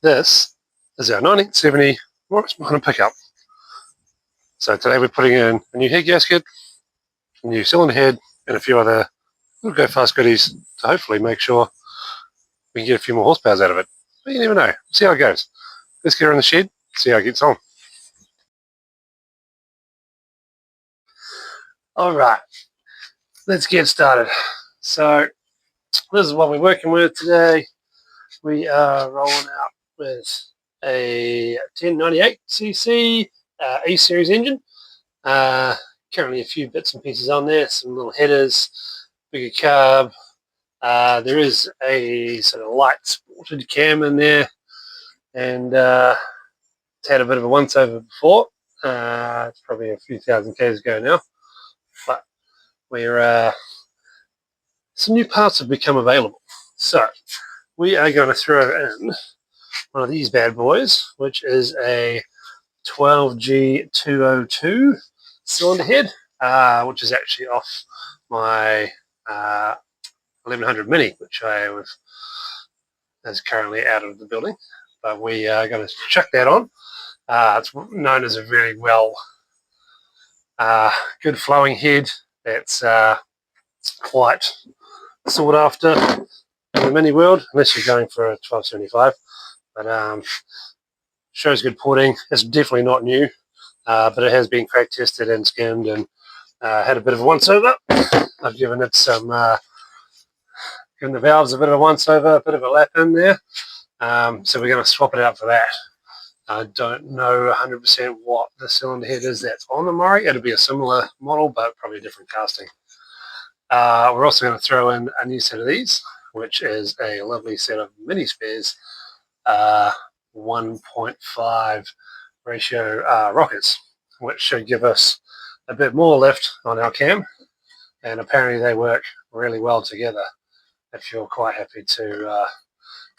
This is our 1970 Morris Minor pickup. So today we're putting in a new head gasket, a new cylinder head, and a few other little go fast goodies to hopefully make sure we can get a few more horsepower out of it. But you never know. See how it goes. Let's get her in the shed, see how it gets on. Alright, let's get started. So this is what we're working with today. We are rolling out with a 1098cc A-series engine. Currently a few bits and pieces on there, some little headers, bigger carb. There is a sort of light sported cam in there, and it's had a bit of a once over before. It's probably a few thousand k's ago now, but we're some new parts have become available. So we are going to throw in one of these bad boys, which is a 12G202 cylinder head, which is actually off my 1100 Mini, which is currently out of the building. But we are going to chuck that on. It's known as a very good flowing head. That's quite sought after in the Mini world, unless you're going for a 1275. But shows good porting. It's definitely not new, but it has been crack tested and skimmed and had a bit of a once over. I've given it some, given the valves a bit of a once over, a bit of a lap in there. So we're going to swap it out for that. I don't know 100% what the cylinder head is that's on the Murray. It'll be a similar model, but probably a different casting. We're also going to throw in a new set of these, which is a lovely set of mini spares 1.5 ratio rockets, which should give us a bit more lift on our cam, and apparently they work really well together if you're quite happy to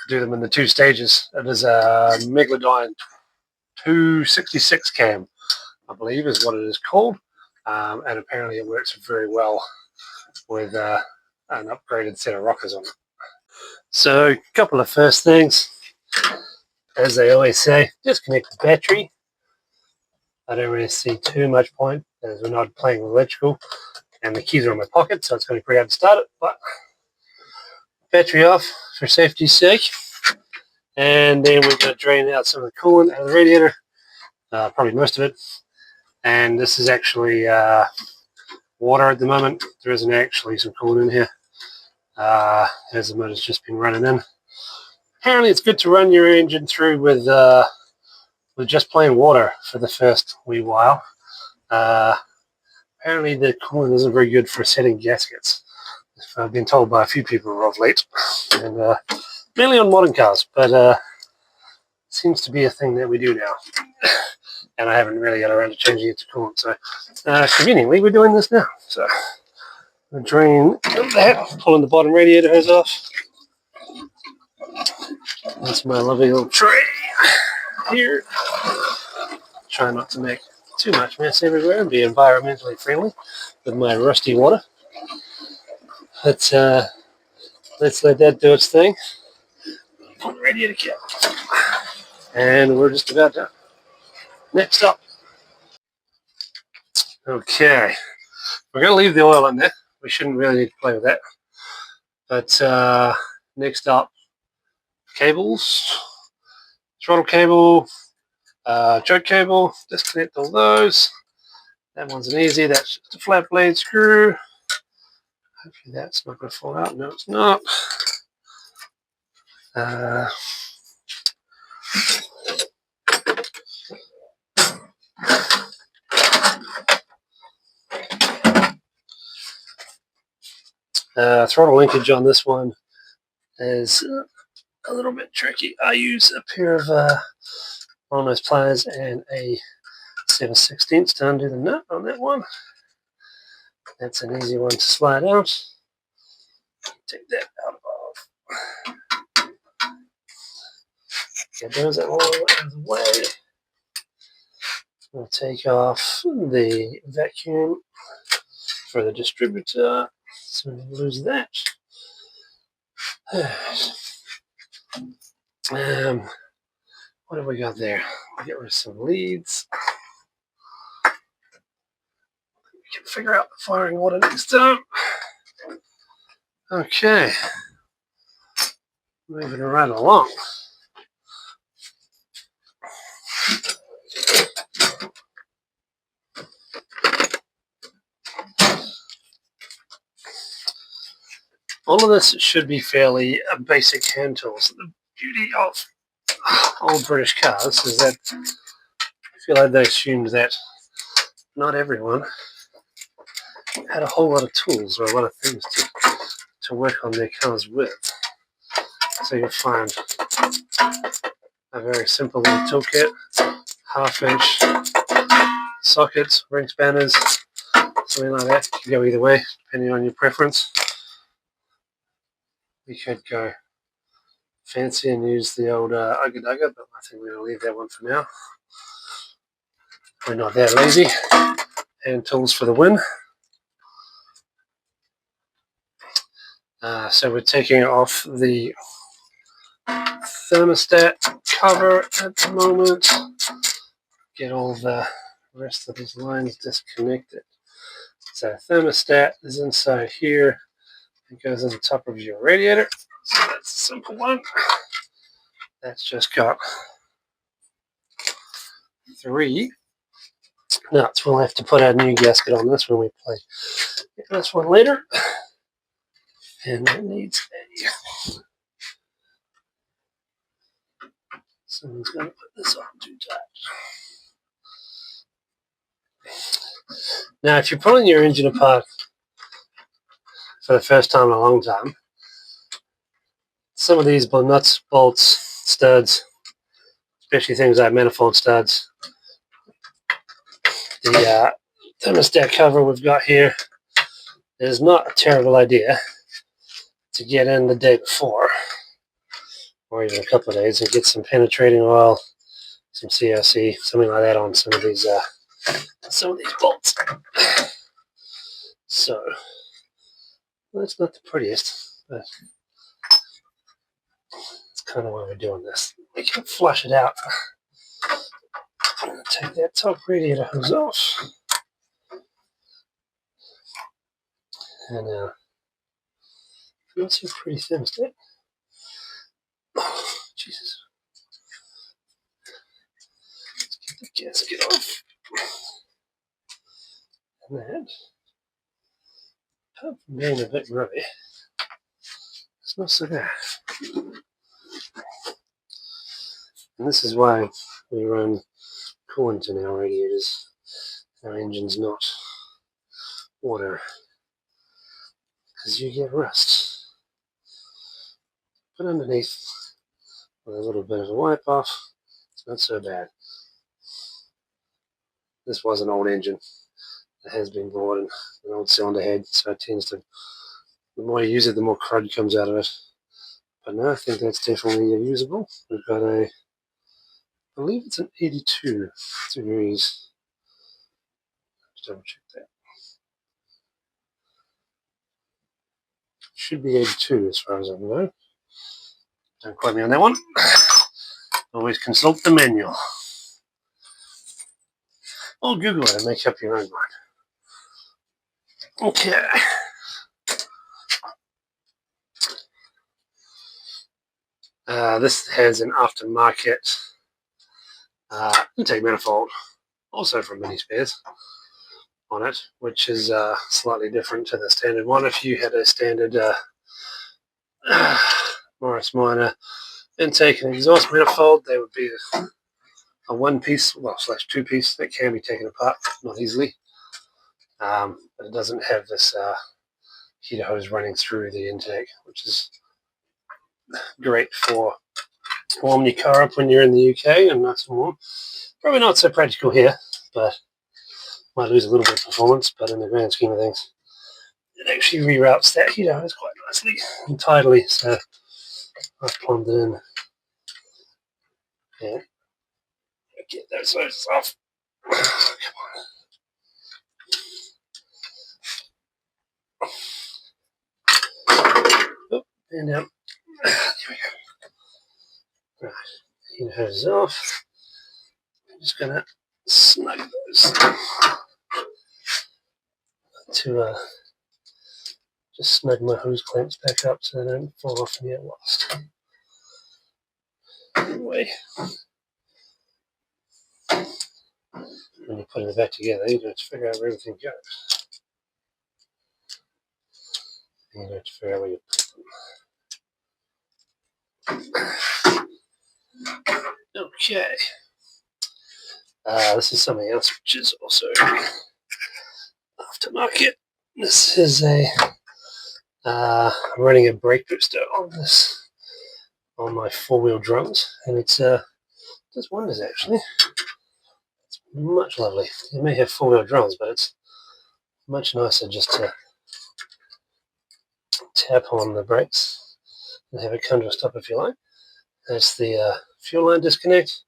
do them in the two stages. It is a Megalodon 266 cam, I believe is what it is called, and apparently it works very well with an upgraded set of rockers on it. So a couple of first things, as they always say, disconnect the battery. I don't really see too much point as we're not playing with electrical, and the keys are in my pocket, so it's going to be pretty hard to start it, but battery off for safety's sake. And then we're going to drain out some of the coolant out of the radiator, probably most of it. And this is actually water at the moment. There isn't actually some coolant in here, as the motor's just been running in. Apparently it's good to run your engine through with just plain water for the first wee while. Apparently the coolant isn't very good for setting gaskets. I've been told by a few people of late, and mainly on modern cars, but seems to be a thing that we do now. And I haven't really got around to changing it to coolant, so conveniently we're doing this now. So we'll drain that, pulling the bottom radiator hose off. That's my lovely little tray here. Try not to make too much mess everywhere and be environmentally friendly with my rusty water. But let's let that do its thing. Pull the radiator cap. And we're just about done. Next up. Okay. We're going to leave the oil in there. We shouldn't really need to play with that. But next up, cables. Throttle cable, choke cable. Disconnect all those. That one's an easy. That's just a flat blade screw. Hopefully that's not going to fall out. No, it's not. Throttle linkage on this one is a little bit tricky. I use a pair of one of those pliers and a 7/16 to undo the nut on that one. That's an easy one to slide out. Take that out of. Get those out of the way. We'll take off the vacuum for the distributor, so we lose that. What have we got there? We'll get rid of some leads. We can figure out the firing order next time. Okay. Moving right along. All of this should be fairly basic hand tools. The beauty of old British cars is that I feel like they assumed that not everyone had a whole lot of tools or a lot of things to work on their cars with. So you'll find a very simple little toolkit, half-inch sockets, ring spanners, something like that. You can go either way, depending on your preference. We could go fancy and use the old Ugga Dugga, but I think we're going to leave that one for now. We're not that lazy. Hand tools for the win. So we're taking off the thermostat cover at the moment. Get all the rest of these lines disconnected. So thermostat is inside here. It goes on the top of your radiator. So that's a simple one. That's just got 3 nuts. We'll have to put a new gasket on this when we play this one later. And it needs a... Someone's going to put this on too tight. Now, if you're pulling your engine apart for the first time in a long time, some of these nuts, bolts, studs, especially things like manifold studs, the thermostat cover we've got here is not a terrible idea to get in the day before, or even a couple of days, and get some penetrating oil, some CRC, something like that on some of these bolts. So that's not the prettiest, but it's kind of why we're doing this. We can flush it out. I'm going to take that top radiator hose off. And not so pretty thermostat. Oh, Jesus. Let's get the gasket off. And that, apart from being a bit grubby, it's not so bad. And this is why we run coolant in our radiators. Our engine's not water, because you get rust. But underneath, with a little bit of a wipe off, it's not so bad. This was an old engine. It has been bought in an old cylinder head, so it tends to, the more you use it, the more crud comes out of it. But now I think that's definitely usable. We've got I believe it's an 82 degrees. Just double check that. Should be 82 as far as I know. Don't quote me on that one. Always consult the manual. Or Google it and make up your own mind. Okay. This has an aftermarket intake manifold, also from Mini Spares, on it, which is slightly different to the standard one. If you had a standard Morris Minor intake and exhaust manifold, they would be a one-piece, well, slash two-piece that can be taken apart, not easily. But it doesn't have this heater hose running through the intake, which is great for warming your car up when you're in the UK and nice and warm. Probably not so practical here, but might lose a little bit of performance, but in the grand scheme of things, it actually reroutes that heater hose quite nicely and tidily, so I've plumbed it in. Yeah. Get those hoses off. Come on. Oh, and down. There we go. Right. heater hoses off. I'm just going to snug those to just snug my hose clamps back up so they don't fall off and get lost. Anyway, when you're putting it back together, you have to figure out where everything goes. You have to figure out where you put them. Okay. This is something else which is also aftermarket. This is I'm running a brake booster on my four-wheel drums, and it's does wonders actually. It's much lovely. You may have four-wheel drums, but it's much nicer just to tap on the brakes and have it come to a stop if you like. That's the fuel line disconnect.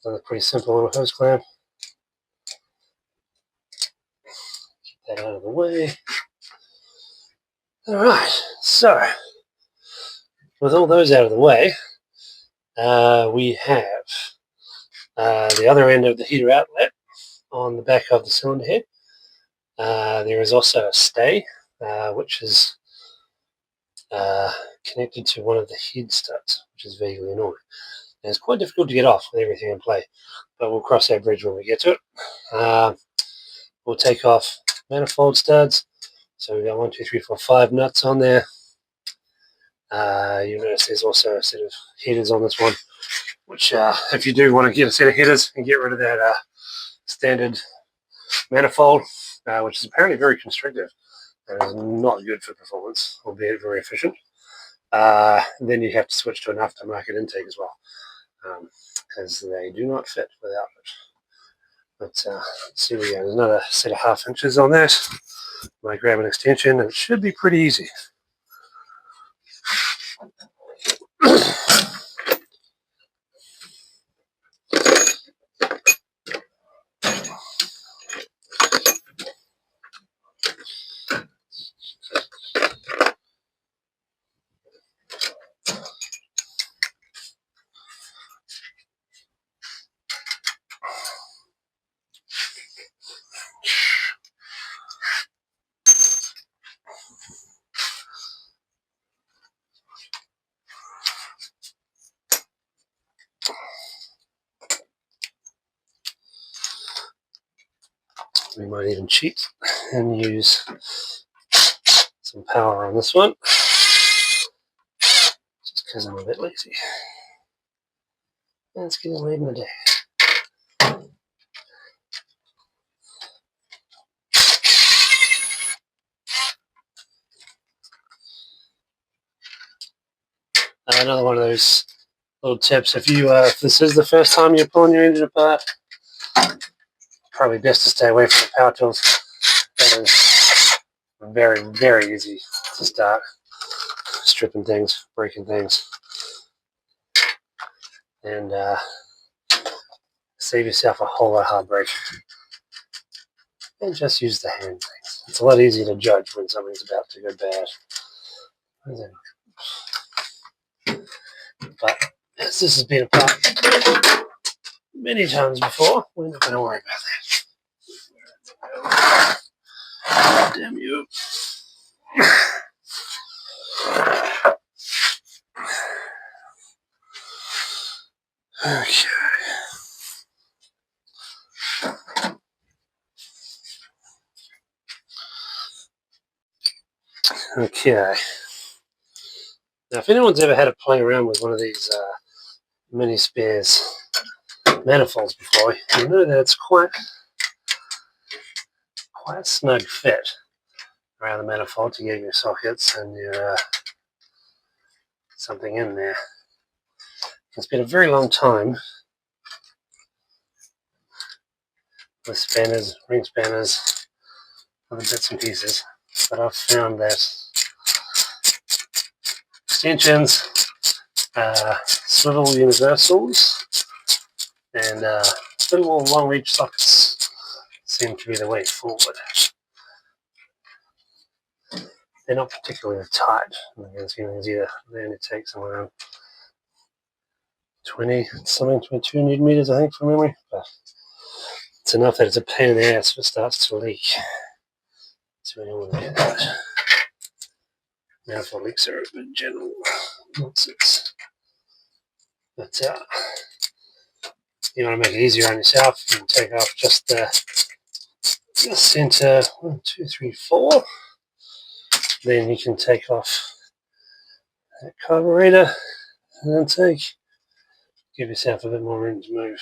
Done a pretty simple little hose clamp. Keep that out of the way. Alright, so with all those out of the way, we have the other end of the heater outlet on the back of the cylinder head. There is also a stay, which is connected to one of the head studs, which is vaguely annoying. And it's quite difficult to get off with everything in play, but we'll cross that bridge when we get to it. We'll take off manifold studs. So we've got 1, 2, 3, 4, 5 nuts on there. You'll notice there's also a set of headers on this one, which if you do want to get a set of headers and get rid of that standard manifold, which is apparently very constrictive and is not good for performance, albeit very efficient, then you have to switch to an aftermarket intake as well, because they do not fit without it. But let's see, we go. There's another set of 1/2 inches on that. I grab an extension and it should be pretty easy. We might even cheat and use some power on this one, just because I'm a bit lazy. And it's getting late in the day. Another one of those little tips: if this is the first time you're pulling your engine apart, probably best to stay away from the power tools. That is very, very easy to start stripping things, breaking things, and save yourself a whole lot of heartbreak. And just use the hand things. It's a lot easier to judge when something's about to go bad. But as this has been apart many times before, we're not going to worry about that. Damn you. Okay. Okay. Now, if anyone's ever had to play around with one of these mini spares manifolds before, you know that it's quite a snug fit around the manifold to get your sockets and your something in there. It's been a very long time with spanners, ring spanners, other bits and pieces, but I've found that extensions, swivel universals, and little long reach sockets seem to be the way forward. They're not particularly tight. It's either they only take somewhere around 20 something, 22 Newton meters, I think, from memory. But it's enough that it's a pain in the ass if it starts to leak. So we don't want to get that. Manifold leaks are a general nonsense. But you want to make it easier on yourself, you can take off just the center 1, 2, 3, 4. Then you can take off that carburetor and then give yourself a bit more room to move.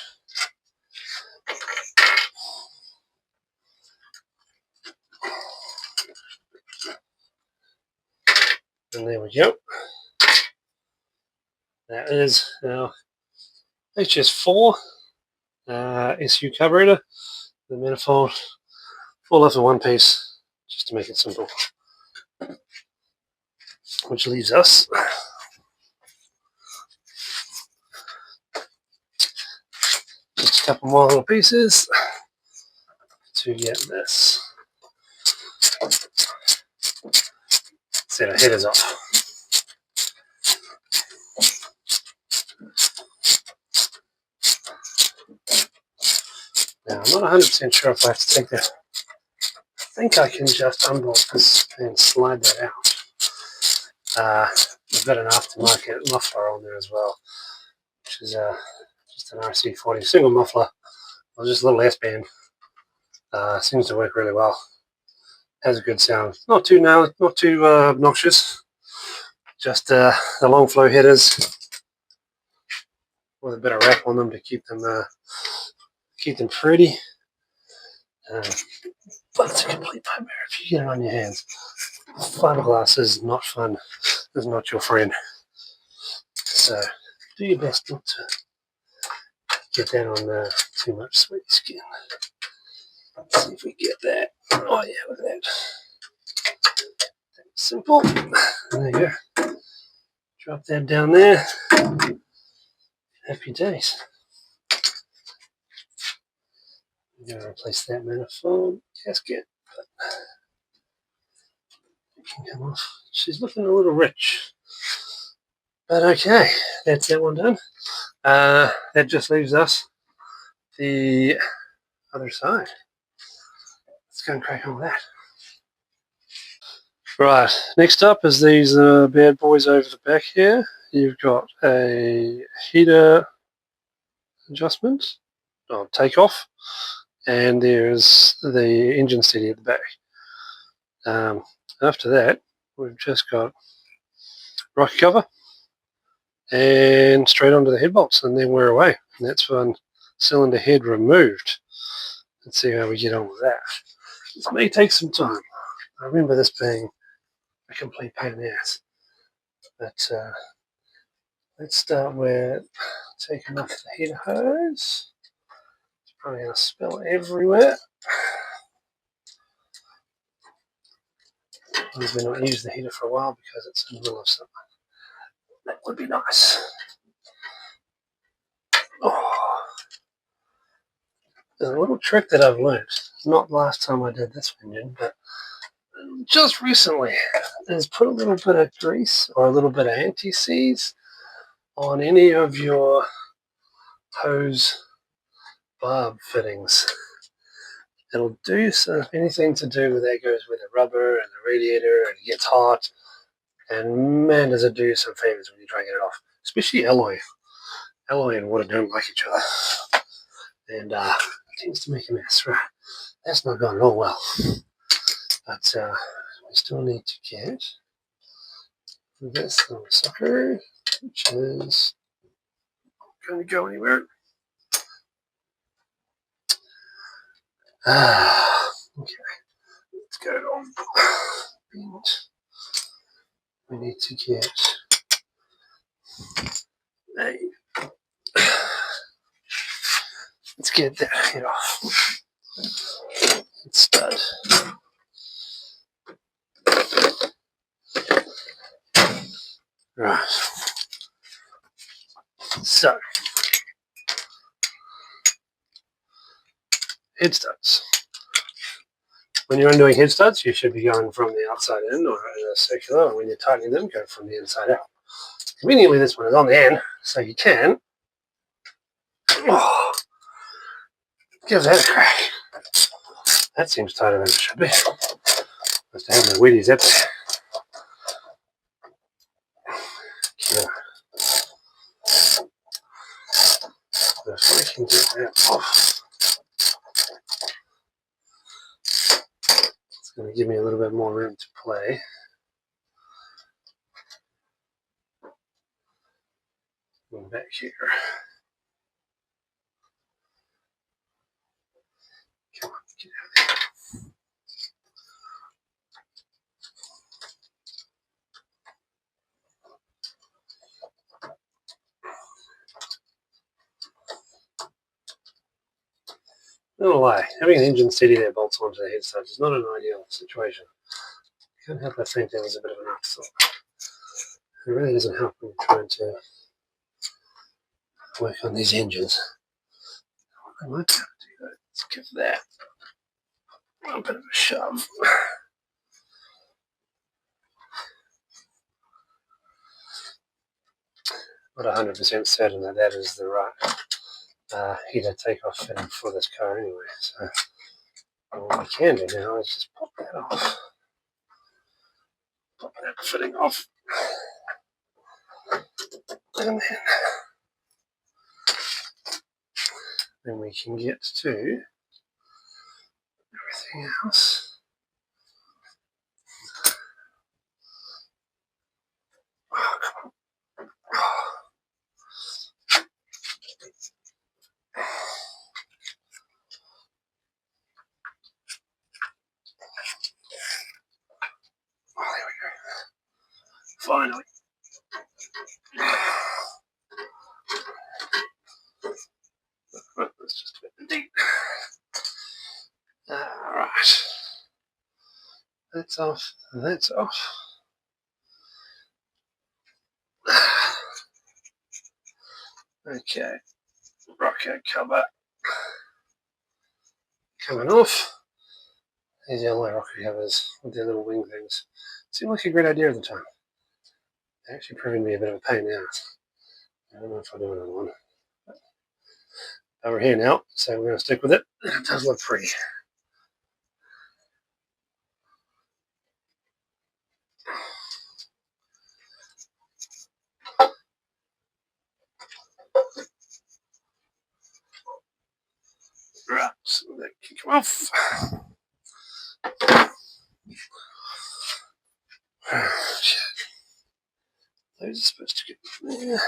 And there we go. That is our HS4 SU carburetor. The manifold all off in one piece, just to make it simple. Which leaves us just a couple more little pieces to get this set of headers off. Now I'm not 100% sure if I have to take that. I think I can just unbolt this and slide that out. I've got an aftermarket muffler on there as well, which is just an RC40 single muffler, or just a little S-band. Seems to work really well. Has a good sound. Not too obnoxious. Just the long flow headers with a bit of wrap on them to keep them pretty. But it's a complete nightmare if you get it on your hands. Fiberglass is not fun. It's not your friend. So do your best not to get that on too much sweaty skin. Let's see if we get that. Oh yeah, look at that. Simple. There you go. Drop that down there. Happy days. I'm going to replace that manifold gasket. It can come off. She's looking a little rich. But okay, that's that one done. That just leaves us the other side. Let's go and crack on with that. Right, next up is these bad boys over the back here. You've got a heater adjustment, or takeoff, and there's the engine steady at the back. After that, we've just got rocker cover and straight onto the head bolts, and then we're away. And that's one cylinder head removed. Let's see how we get on with that. This may take some time. I remember this being a complete pain in the ass. But let's start with taking off the heater hose. It's probably going to spill everywhere. We've not used the heater for a while because it's in the middle of something. That would be nice. Oh. There's a little trick that I've learned. Not the last time I did this engine, but just recently, is put a little bit of grease or a little bit of anti-seize on any of your hose barb fittings. It'll do anything to do with that goes with the rubber and the radiator, and it gets hot. And man, does it do some favors when you try to get it off. Especially alloy. Alloy and water don't like each other. And it tends to make a mess, right? That's not going at all well. But we still need to get this little sucker, which is not going to go anywhere. Okay, let's go on. We need to get let's get that head off. It's stud. Right. So head studs. When you're undoing head studs, you should be going from the outside in or in a circular, and when you're tightening them, go from the inside out. Conveniently, this one is on the end, so you can Oh, give that a crack. That seems tighter than it should be. Must have my Wheaties up there. Okay. If I can get that off, it's going to give me a little bit more room to play. Go back here. Come on, get out of there. Not gonna lie, having an engine steady that bolts onto the head stud is not an ideal situation. Can't help but think that was a bit of an afterthought. It really doesn't help when you're trying to work on these engines. I might have to do that. Let's give that a bit of a shove. Not 100% certain that that is the right heater takeoff fitting for this car anyway. So what we can do now is just pop that off. Pop that fitting off. And then we can get to everything else. Oh, come on. Oh. Oh, there we go. Finally. Let's just fit the deep. Alright. That's off. That's off. Okay. Rocket cover. Coming off. These yellow rocket covers with their little wing things seemed like a great idea at the time. They're actually proving to be a bit of a pain now. I don't know if I'll do another one. But we're here now, so we're going to stick with it. It does look pretty. Right, so that can come off. Those are supposed to get there.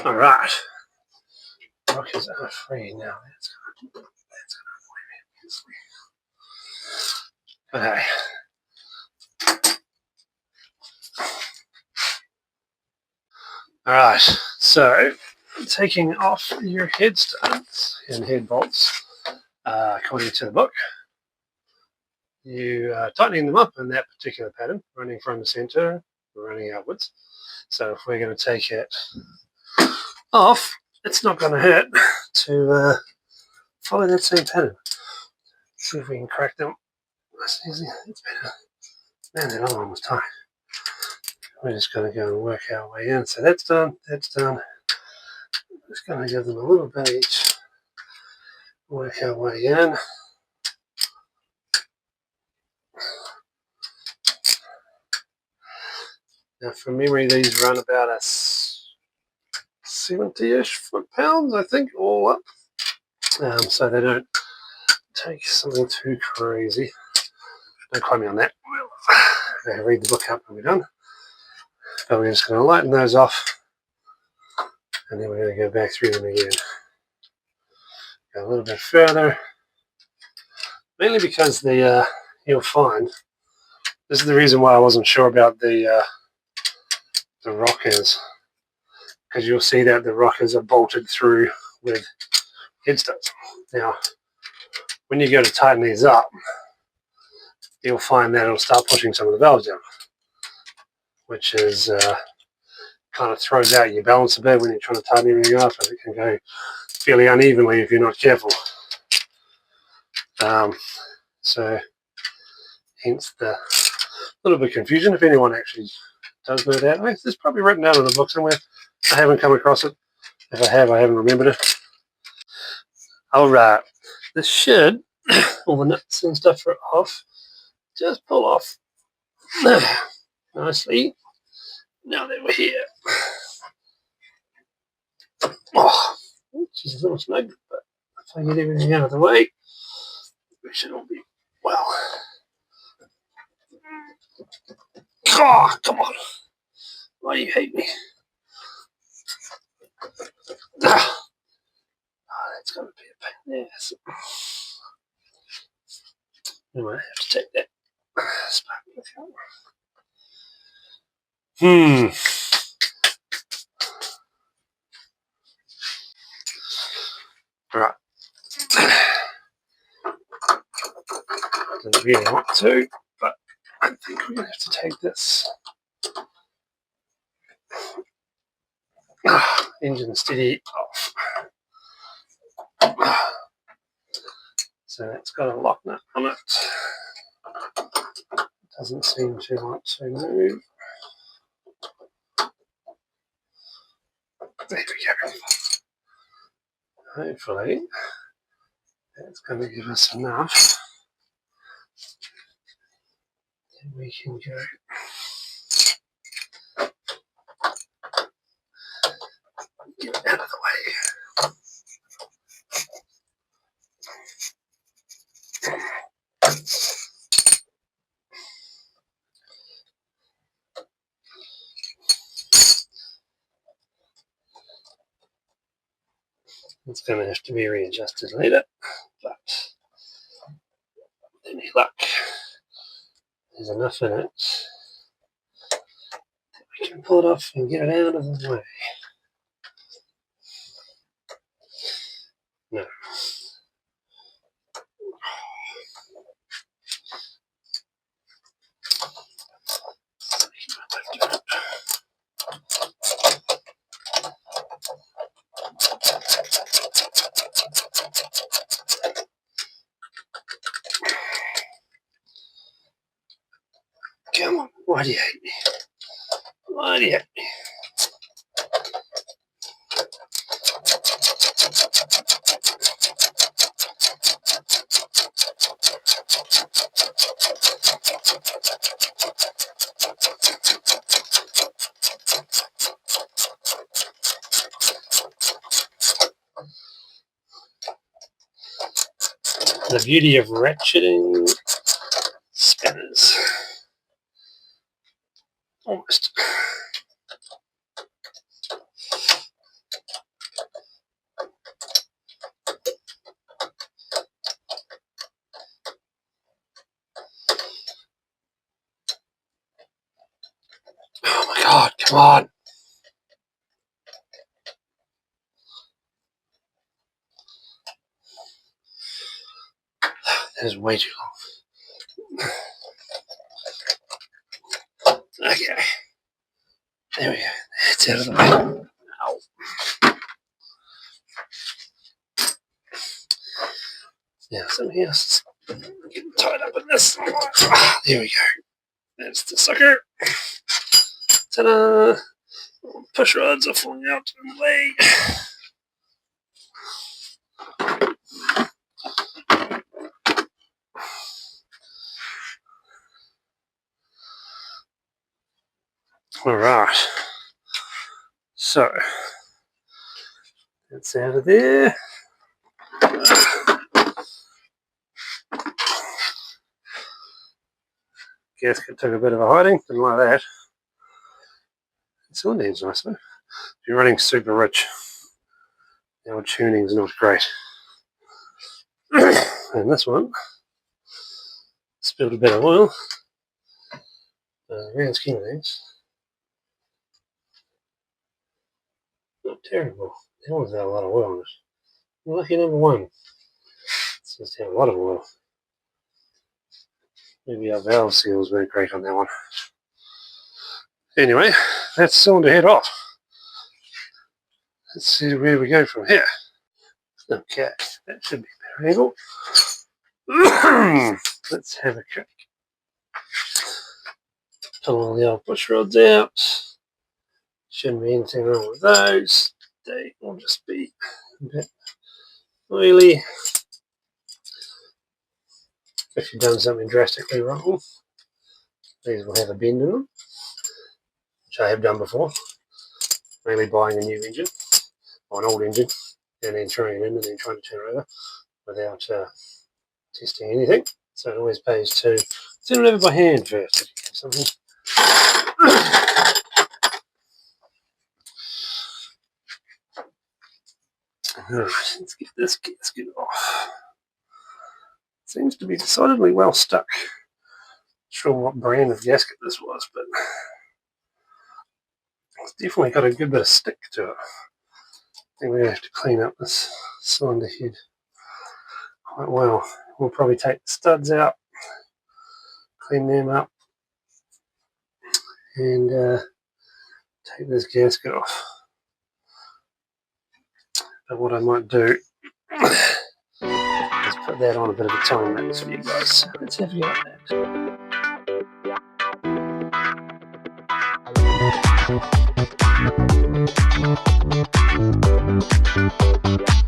Alright. Rockets are free now. That's going to annoy me. Okay. Alright, so taking off your head studs and head bolts, according to the book, you are tightening them up in that particular pattern, running from the center, running outwards. So if we're going to take it off, it's not going to hurt to follow that same pattern. See if we can crack them. That's easy. It's better. Man, that other one was tight. We're just going to go and work our way in. So that's done. That's done. Just going to give them a little bit each. Work our way in. Now, from memory, these run about a 70-ish foot-pounds, I think, all up. So they don't take something too crazy. Don't quote me on that. We'll read the book up when we're done. But we're just going to lighten those off, and then we're going to go back through them again. Go a little bit further, mainly because the you'll find this is the reason why I wasn't sure about the rockers, because you'll see that the rockers are bolted through with head studs. Now, when you go to tighten these up, you'll find that it'll start pushing some of the valves down, which is kind of throws out your balance a bit when you're trying to tighten everything up, and it can go fairly unevenly if you're not careful. So hence the little bit of confusion. If anyone actually does no doubt. It's probably written down in the book somewhere. I haven't come across it. If I have, I haven't remembered it. Alright, this should, all the nuts and stuff are off, just pull off nicely. Now that we're here. Oh, she's a little snug, but if I get everything out of the way, we should all be well. Oh, come on. Why do you hate me? Oh, that's going to be a pain in the ass. We might have to take that sparkling out. Right. Don't really want to, but I think we're going to have to take this. Engine steady off. So that's got a lock nut on it. Doesn't seem to want to move. There we go. Hopefully that's going to give us enough. Then we can go. Get out of the way. It's going to have to be readjusted later, but any luck, there's enough in it that we can pull it off and get it out of the way. No. Come on, why do you hate me? Why do you hate me? The beauty of ratcheting spanners. Almost. Oh my god, come on. That is way too long. Okay. There we go. It's out of the way. Ow. Now something else is getting tied up in this. There we go. That's the sucker. Ta-da! Push rods are falling out in the way. Alright. So, that's out of there. Gasket took a bit of a hiding, didn't like that. Cylinder head's nice though. If you're running super rich, the old tuning's not great. And this one spilled a bit of oil. Grand scheme of things, not terrible. That one's got a lot of oil on it. Lucky number one. It's just had a lot of oil. Maybe our valve seals weren't great on that one. Anyway, that's cylinder head off. Let's see where we go from here. Okay, that should be a better angle. Let's have a crack. Pull all the old push rods out. Shouldn't be anything wrong with those. They will just be a bit oily. If you've done something drastically wrong, these will have a bend in them, which I have done before, mainly buying a new engine, or an old engine, and then throwing it in and then trying to turn it over without testing anything. So it always pays to turn it over by hand first if you have something. Let's get this gasket off. Seems to be decidedly well stuck. Not sure what brand of gasket this was, but it's definitely got a good bit of stick to it. I think we're going to have to clean up this cylinder head quite well. We'll probably take the studs out, clean them up, and take this gasket off. But what I might do is put that on a bit of a time lapse for you guys. Let's have a go at that.